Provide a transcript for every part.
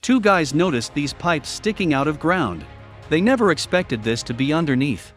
Two guys noticed these pipes sticking out of ground. They never expected this to be underneath.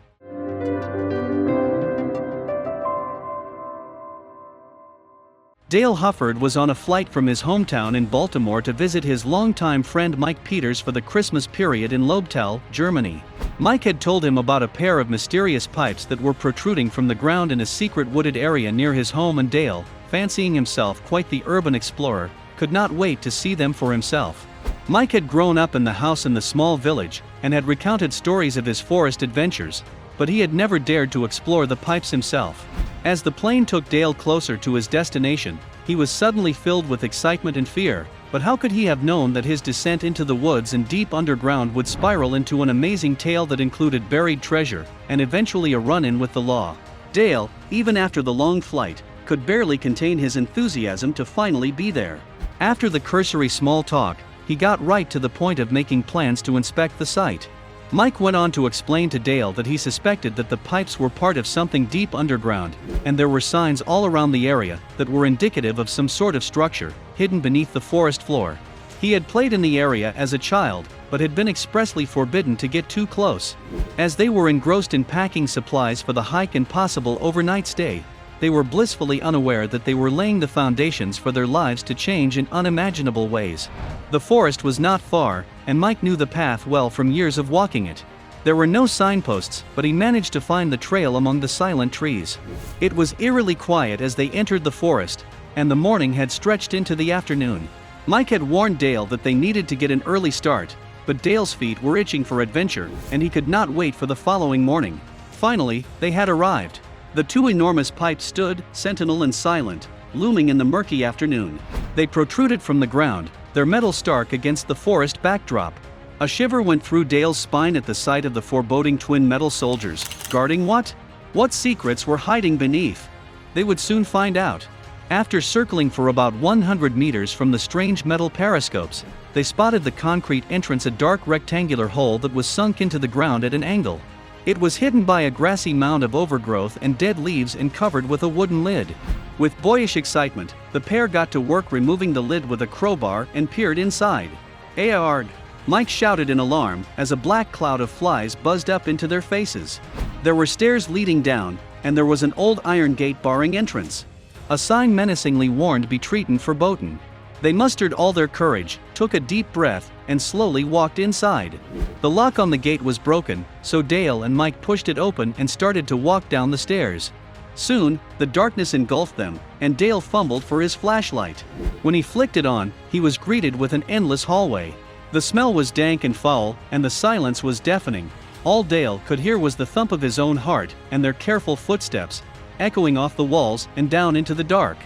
Dale Hufford was on a flight from his hometown in Baltimore to visit his longtime friend Mike Peters for the Christmas period in Lobtal, Germany. Mike had told him about a pair of mysterious pipes that were protruding from the ground in a secret wooded area near his home, and Dale, fancying himself quite the urban explorer, could not wait to see them for himself. Mike had grown up in the house in the small village, and had recounted stories of his forest adventures, but he had never dared to explore the pipes himself. As the plane took Dale closer to his destination, he was suddenly filled with excitement and fear, but how could he have known that his descent into the woods and deep underground would spiral into an amazing tale that included buried treasure, and eventually a run-in with the law? Dale, even after the long flight, could barely contain his enthusiasm to finally be there. After the cursory small talk, he got right to the point of making plans to inspect the site. Mike went on to explain to Dale that he suspected that the pipes were part of something deep underground, and there were signs all around the area that were indicative of some sort of structure hidden beneath the forest floor. He had played in the area as a child, but had been expressly forbidden to get too close. As they were engrossed in packing supplies for the hike and possible overnight stay, they were blissfully unaware that they were laying the foundations for their lives to change in unimaginable ways. The forest was not far, and Mike knew the path well from years of walking it. There were no signposts, but he managed to find the trail among the silent trees. It was eerily quiet as they entered the forest, and the morning had stretched into the afternoon. Mike had warned Dale that they needed to get an early start, but Dale's feet were itching for adventure, and he could not wait for the following morning. Finally, they had arrived. The two enormous pipes stood, sentinel and silent, looming in the murky afternoon. They protruded from the ground, their metal stark against the forest backdrop. A shiver went through Dale's spine at the sight of the foreboding twin metal soldiers. Guarding what? What secrets were hiding beneath? They would soon find out. After circling for about 100 meters from the strange metal periscopes, they spotted the concrete entrance, a dark rectangular hole that was sunk into the ground at an angle. It was hidden by a grassy mound of overgrowth and dead leaves and covered with a wooden lid. With boyish excitement, the pair got to work removing the lid with a crowbar and peered inside. "Aard!" Mike shouted in alarm as a black cloud of flies buzzed up into their faces. There were stairs leading down, and there was an old iron gate barring entrance. A sign menacingly warned "Betreaten verboten." They mustered all their courage, took a deep breath, and slowly walked inside. The lock on the gate was broken, so Dale and Mike pushed it open and started to walk down the stairs. Soon, the darkness engulfed them, and Dale fumbled for his flashlight. When he flicked it on, he was greeted with an endless hallway. The smell was dank and foul, and the silence was deafening. All Dale could hear was the thump of his own heart and their careful footsteps, echoing off the walls and down into the dark.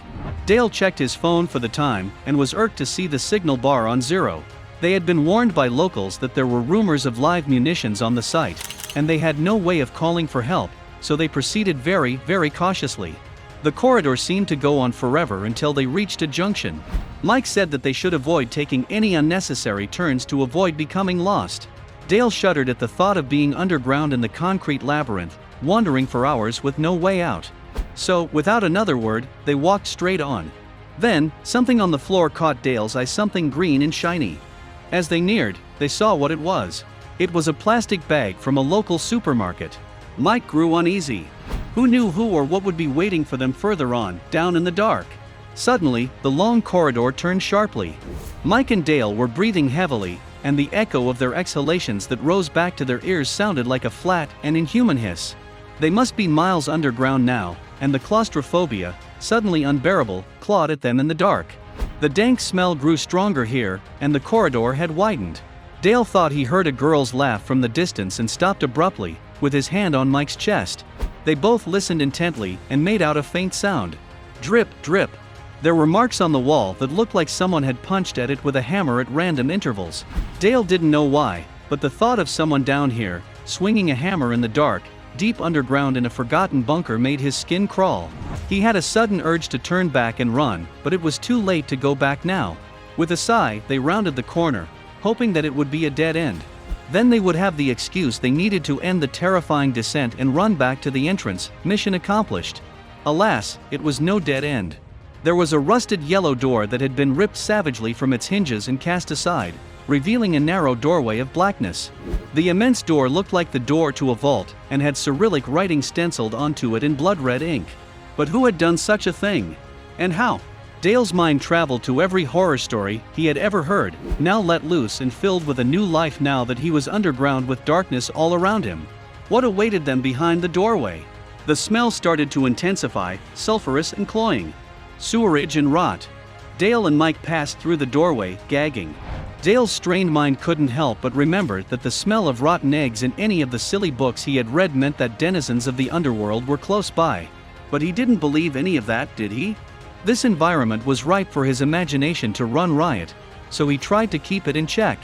Dale checked his phone for the time and was irked to see the signal bar on 0. They had been warned by locals that there were rumors of live munitions on the site, and they had no way of calling for help, so they proceeded very, very cautiously. The corridor seemed to go on forever until they reached a junction. Mike said that they should avoid taking any unnecessary turns to avoid becoming lost. Dale shuddered at the thought of being underground in the concrete labyrinth, wandering for hours with no way out. So, without another word, they walked straight on. Then, something on the floor caught Dale's eye, something green and shiny. As they neared, they saw what it was. It was a plastic bag from a local supermarket. Mike grew uneasy. Who knew who or what would be waiting for them further on, down in the dark? Suddenly, the long corridor turned sharply. Mike and Dale were breathing heavily, and the echo of their exhalations that rose back to their ears sounded like a flat and inhuman hiss. They must be miles underground now, and the claustrophobia, suddenly unbearable, clawed at them in the dark. The dank smell grew stronger here, and the corridor had widened. Dale thought he heard a girl's laugh from the distance and stopped abruptly, with his hand on Mike's chest. They both listened intently and made out a faint sound. Drip, drip. There were marks on the wall that looked like someone had punched at it with a hammer at random intervals. Dale didn't know why, but the thought of someone down here, swinging a hammer in the dark, deep underground in a forgotten bunker, made his skin crawl. He had a sudden urge to turn back and run, but it was too late to go back now. With a sigh, they rounded the corner, hoping that it would be a dead end. Then they would have the excuse they needed to end the terrifying descent and run back to the entrance. Mission accomplished. Alas, it was no dead end. There was a rusted yellow door that had been ripped savagely from its hinges and cast aside, revealing a narrow doorway of blackness. The immense door looked like the door to a vault, and had Cyrillic writing stenciled onto it in blood-red ink. But who had done such a thing? And how? Dale's mind traveled to every horror story he had ever heard, now let loose and filled with a new life now that he was underground with darkness all around him. What awaited them behind the doorway? The smell started to intensify, sulfurous and cloying. Sewerage and rot. Dale and Mike passed through the doorway, gagging. Dale's strained mind couldn't help but remember that the smell of rotten eggs in any of the silly books he had read meant that denizens of the underworld were close by. But he didn't believe any of that, did he? This environment was ripe for his imagination to run riot, so he tried to keep it in check.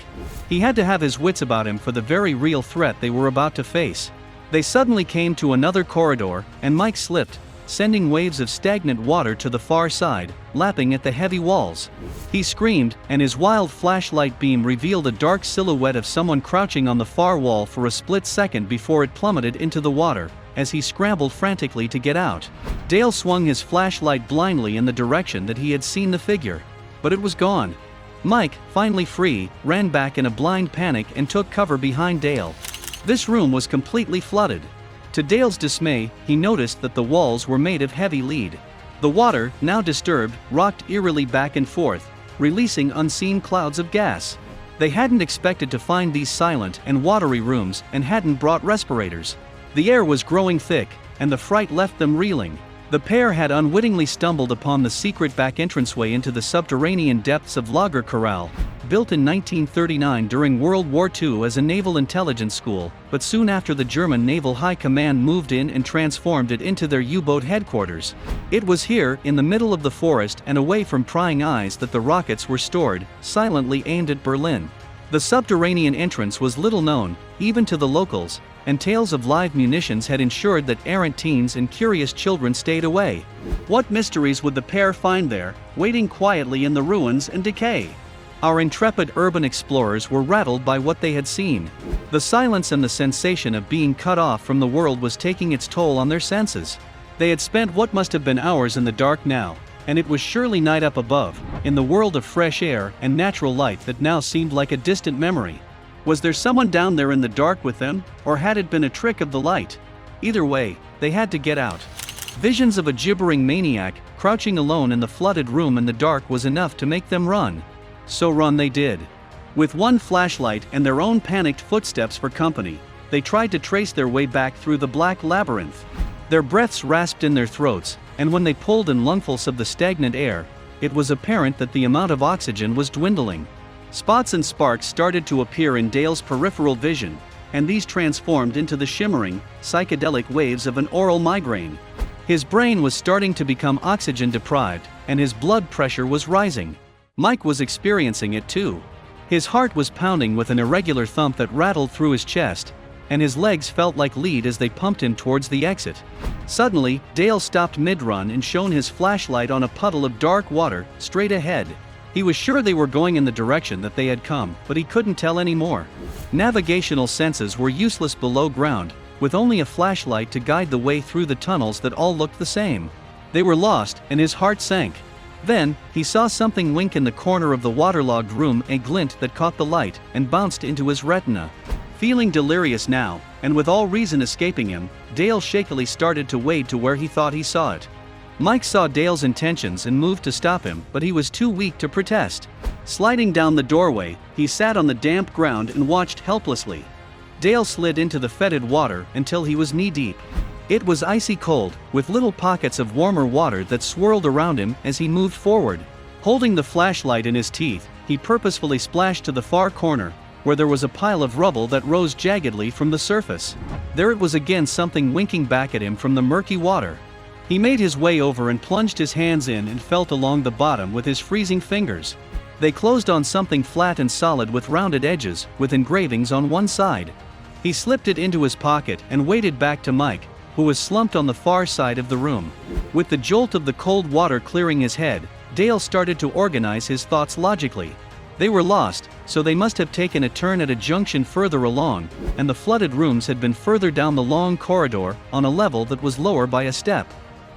He had to have his wits about him for the very real threat they were about to face. They suddenly came to another corridor, and Mike slipped, sending waves of stagnant water to the far side, lapping at the heavy walls. He screamed, and his wild flashlight beam revealed a dark silhouette of someone crouching on the far wall for a split second before it plummeted into the water, as he scrambled frantically to get out. Dale swung his flashlight blindly in the direction that he had seen the figure. But it was gone. Mike, finally free, ran back in a blind panic and took cover behind Dale. This room was completely flooded. To Dale's dismay, he noticed that the walls were made of heavy lead. The water, now disturbed, rocked eerily back and forth, releasing unseen clouds of gas. They hadn't expected to find these silent and watery rooms and hadn't brought respirators. The air was growing thick, and the fright left them reeling. The pair had unwittingly stumbled upon the secret back entranceway into the subterranean depths of Lager Corral, built in 1939 during World War II as a naval intelligence school, but soon after the German Naval High Command moved in and transformed it into their U-boat headquarters. It was here, in the middle of the forest and away from prying eyes, that the rockets were stored, silently aimed at Berlin. The subterranean entrance was little known, even to the locals, and tales of live munitions had ensured that errant teens and curious children stayed away. What mysteries would the pair find there, waiting quietly in the ruins and decay? Our intrepid urban explorers were rattled by what they had seen. The silence and the sensation of being cut off from the world was taking its toll on their senses. They had spent what must have been hours in the dark now, and it was surely night up above, in the world of fresh air and natural light that now seemed like a distant memory. Was there someone down there in the dark with them, or had it been a trick of the light? Either way, they had to get out. Visions of a gibbering maniac, crouching alone in the flooded room in the dark was enough to make them run. So run they did. With one flashlight and their own panicked footsteps for company, they tried to trace their way back through the black labyrinth. Their breaths rasped in their throats, and when they pulled in lungfuls of the stagnant air, it was apparent that the amount of oxygen was dwindling. Spots and sparks started to appear in Dale's peripheral vision, and these transformed into the shimmering, psychedelic waves of an oral migraine. His brain was starting to become oxygen deprived, and his blood pressure was rising. Mike was experiencing it too. His heart was pounding with an irregular thump that rattled through his chest, and his legs felt like lead as they pumped him towards the exit. Suddenly, Dale stopped mid-run and shone his flashlight on a puddle of dark water, straight ahead. He was sure they were going in the direction that they had come, but he couldn't tell anymore. Navigational senses were useless below ground, with only a flashlight to guide the way through the tunnels that all looked the same. They were lost, and his heart sank. Then, he saw something wink in the corner of the waterlogged room, a glint that caught the light and bounced into his retina. Feeling delirious now, and with all reason escaping him, Dale shakily started to wade to where he thought he saw it. Mike saw Dale's intentions and moved to stop him, but he was too weak to protest. Sliding down the doorway, he sat on the damp ground and watched helplessly. Dale slid into the fetid water until he was knee-deep. It was icy cold, with little pockets of warmer water that swirled around him as he moved forward. Holding the flashlight in his teeth, he purposefully splashed to the far corner, where there was a pile of rubble that rose jaggedly from the surface. There it was again, something winking back at him from the murky water. He made his way over and plunged his hands in and felt along the bottom with his freezing fingers. They closed on something flat and solid with rounded edges, with engravings on one side. He slipped it into his pocket and waded back to Mike, who was slumped on the far side of the room. With the jolt of the cold water clearing his head, Dale started to organize his thoughts logically. They were lost, so they must have taken a turn at a junction further along, and the flooded rooms had been further down the long corridor, on a level that was lower by a step.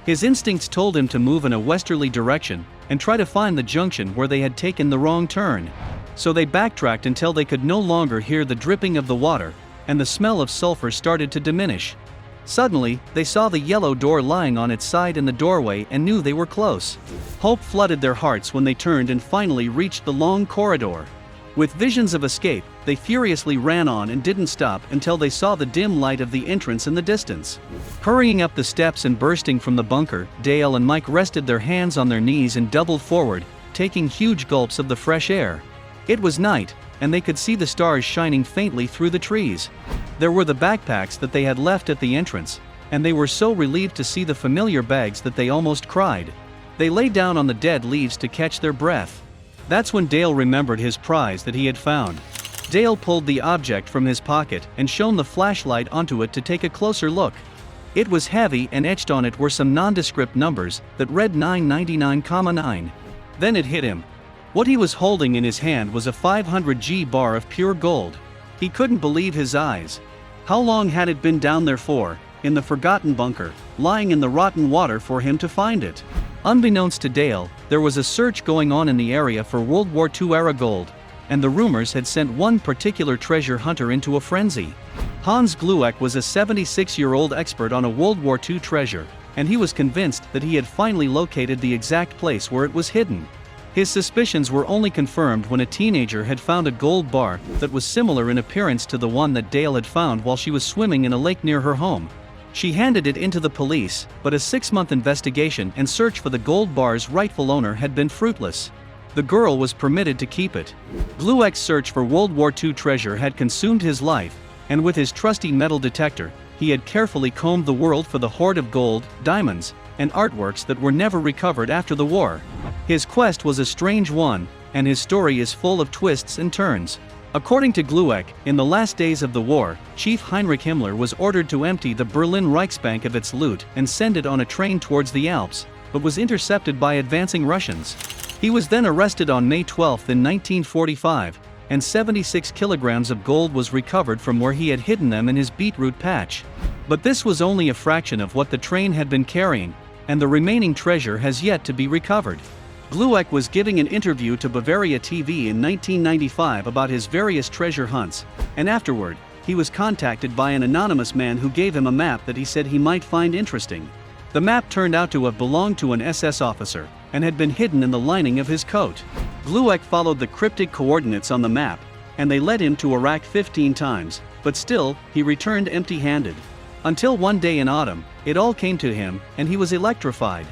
His instincts told him to move in a westerly direction, and try to find the junction where they had taken the wrong turn. So they backtracked until they could no longer hear the dripping of the water, and the smell of sulfur started to diminish. Suddenly, they saw the yellow door lying on its side in the doorway and knew they were close. Hope flooded their hearts when they turned and finally reached the long corridor. With visions of escape, they furiously ran on and didn't stop until they saw the dim light of the entrance in the distance. Hurrying up the steps and bursting from the bunker, Dale and Mike rested their hands on their knees and doubled forward, taking huge gulps of the fresh air. It was night, and they could see the stars shining faintly through the trees. There were the backpacks that they had left at the entrance, and they were so relieved to see the familiar bags that they almost cried. They lay down on the dead leaves to catch their breath. That's when Dale remembered his prize that he had found. Dale pulled the object from his pocket and shone the flashlight onto it to take a closer look. It was heavy, and etched on it were some nondescript numbers that read 999,9. Then it hit him. What he was holding in his hand was a 500G bar of pure gold. He couldn't believe his eyes. How long had it been down there for, in the forgotten bunker, lying in the rotten water for him to find it? Unbeknownst to Dale, there was a search going on in the area for World War II-era gold, and the rumors had sent one particular treasure hunter into a frenzy. Hans Glueck was a 76-year-old expert on a World War II treasure, and he was convinced that he had finally located the exact place where it was hidden. His suspicions were only confirmed when a teenager had found a gold bar that was similar in appearance to the one that Dale had found while she was swimming in a lake near her home. She handed it into the police, but a 6-month investigation and search for the gold bar's rightful owner had been fruitless. The girl was permitted to keep it. Glueck's search for World War II treasure had consumed his life, and with his trusty metal detector, he had carefully combed the world for the hoard of gold, diamonds, and artworks that were never recovered after the war. His quest was a strange one, and his story is full of twists and turns. According to Glueck, in the last days of the war, Chief Heinrich Himmler was ordered to empty the Berlin Reichsbank of its loot and send it on a train towards the Alps, but was intercepted by advancing Russians. He was then arrested on May 12 in 1945, and 76 kilograms of gold was recovered from where he had hidden them in his beetroot patch. But this was only a fraction of what the train had been carrying, and the remaining treasure has yet to be recovered. Glueck was giving an interview to Bavaria TV in 1995 about his various treasure hunts, and afterward, he was contacted by an anonymous man who gave him a map that he said he might find interesting. The map turned out to have belonged to an SS officer, and had been hidden in the lining of his coat. Glueck followed the cryptic coordinates on the map, and they led him to Iraq 15 times, but still, he returned empty-handed. Until one day in autumn, it all came to him, and he was electrified.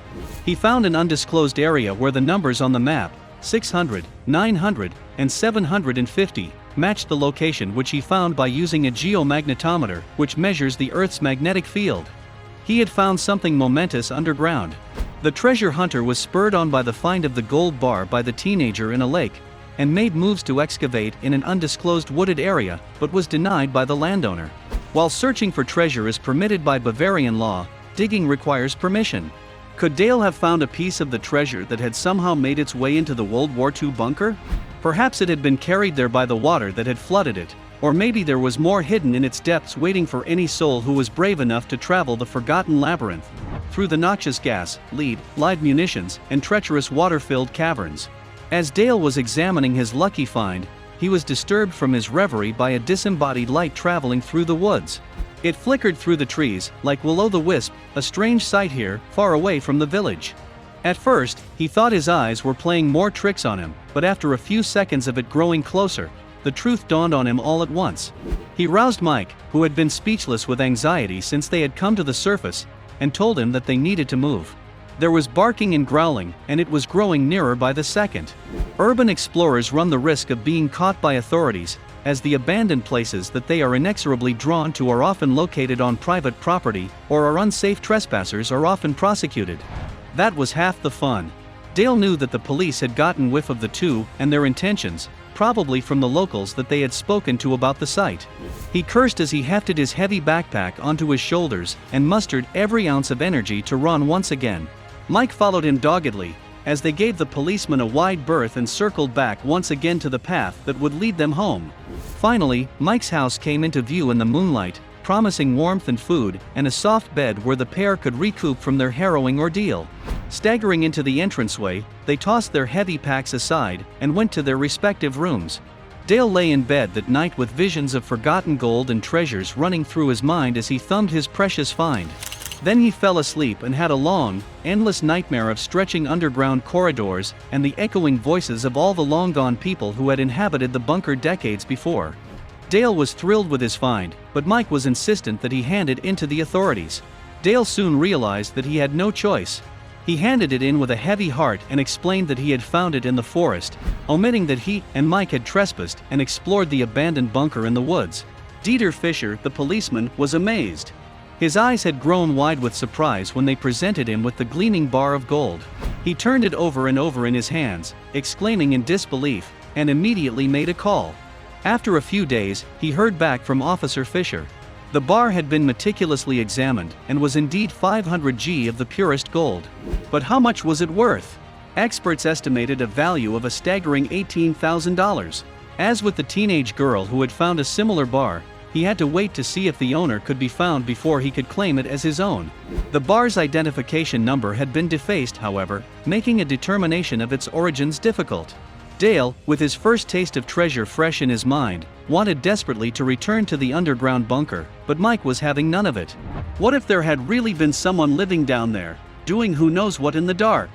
He found an undisclosed area where the numbers on the map, 600, 900, and 750, matched the location which he found by using a geomagnetometer, which measures the Earth's magnetic field. He had found something momentous underground. The treasure hunter was spurred on by the find of the gold bar by the teenager in a lake, and made moves to excavate in an undisclosed wooded area, but was denied by the landowner. While searching for treasure is permitted by Bavarian law, digging requires permission. Could Dale have found a piece of the treasure that had somehow made its way into the World War II bunker? Perhaps it had been carried there by the water that had flooded it, or maybe there was more hidden in its depths waiting for any soul who was brave enough to travel the forgotten labyrinth, through the noxious gas, lead, live munitions, and treacherous water-filled caverns. As Dale was examining his lucky find, he was disturbed from his reverie by a disembodied light traveling through the woods. It flickered through the trees, like will-o'-the-wisp, a strange sight here, far away from the village. At first, he thought his eyes were playing more tricks on him, but after a few seconds of it growing closer, the truth dawned on him all at once. He roused Mike, who had been speechless with anxiety since they had come to the surface, and told him that they needed to move. There was barking and growling, and it was growing nearer by the second. Urban explorers run the risk of being caught by authorities, as the abandoned places that they are inexorably drawn to are often located on private property, or are unsafe. Trespassers are often prosecuted. That was half the fun. Dale knew that the police had gotten whiff of the two and their intentions, probably from the locals that they had spoken to about the site. He cursed as he hefted his heavy backpack onto his shoulders and mustered every ounce of energy to run once again. Mike followed him doggedly, as they gave the policeman a wide berth and circled back once again to the path that would lead them home. Finally, Mike's house came into view in the moonlight, promising warmth and food, and a soft bed where the pair could recoup from their harrowing ordeal. Staggering into the entranceway, they tossed their heavy packs aside and went to their respective rooms. Dale lay in bed that night with visions of forgotten gold and treasures running through his mind as he thumbed his precious find. Then he fell asleep and had a long, endless nightmare of stretching underground corridors and the echoing voices of all the long-gone people who had inhabited the bunker decades before. Dale was thrilled with his find, but Mike was insistent that he hand it in to the authorities. Dale soon realized that he had no choice. He handed it in with a heavy heart and explained that he had found it in the forest, omitting that he and Mike had trespassed and explored the abandoned bunker in the woods. Dieter Fischer, the policeman, was amazed. His eyes had grown wide with surprise when they presented him with the gleaming bar of gold. He turned it over and over in his hands, exclaiming in disbelief, and immediately made a call. After a few days, he heard back from Officer Fischer. The bar had been meticulously examined and was indeed 500 G of the purest gold. But how much was it worth? Experts estimated a value of a staggering $18,000. As with the teenage girl who had found a similar bar, he had to wait to see if the owner could be found before he could claim it as his own. The bar's identification number had been defaced, however, making a determination of its origins difficult. Dale, with his first taste of treasure fresh in his mind, wanted desperately to return to the underground bunker, but Mike was having none of it. What if there had really been someone living down there, doing who knows what in the dark?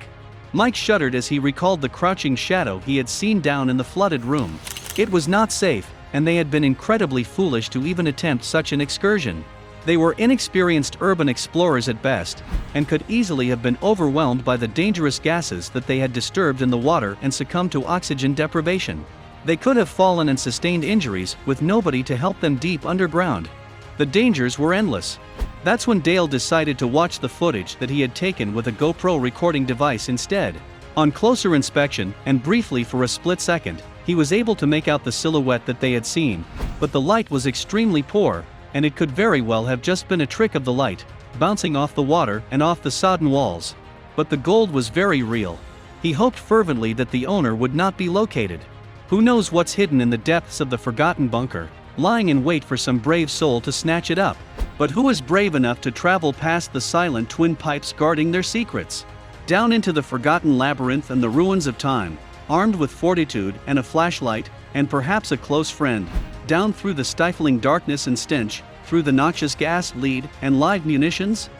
Mike shuddered as he recalled the crouching shadow he had seen down in the flooded room. It was not safe, and they had been incredibly foolish to even attempt such an excursion. They were inexperienced urban explorers at best, and could easily have been overwhelmed by the dangerous gases that they had disturbed in the water and succumbed to oxygen deprivation. They could have fallen and sustained injuries with nobody to help them deep underground. The dangers were endless. That's when Dale decided to watch the footage that he had taken with a GoPro recording device instead. On closer inspection, and briefly for a split second, he was able to make out the silhouette that they had seen, but the light was extremely poor, and it could very well have just been a trick of the light, bouncing off the water and off the sodden walls. But the gold was very real. He hoped fervently that the owner would not be located. Who knows what's hidden in the depths of the forgotten bunker, lying in wait for some brave soul to snatch it up. But who is brave enough to travel past the silent twin pipes guarding their secrets? Down into the forgotten labyrinth and the ruins of time, armed with fortitude and a flashlight, and perhaps a close friend. Down through the stifling darkness and stench, through the noxious gas, lead, and live munitions?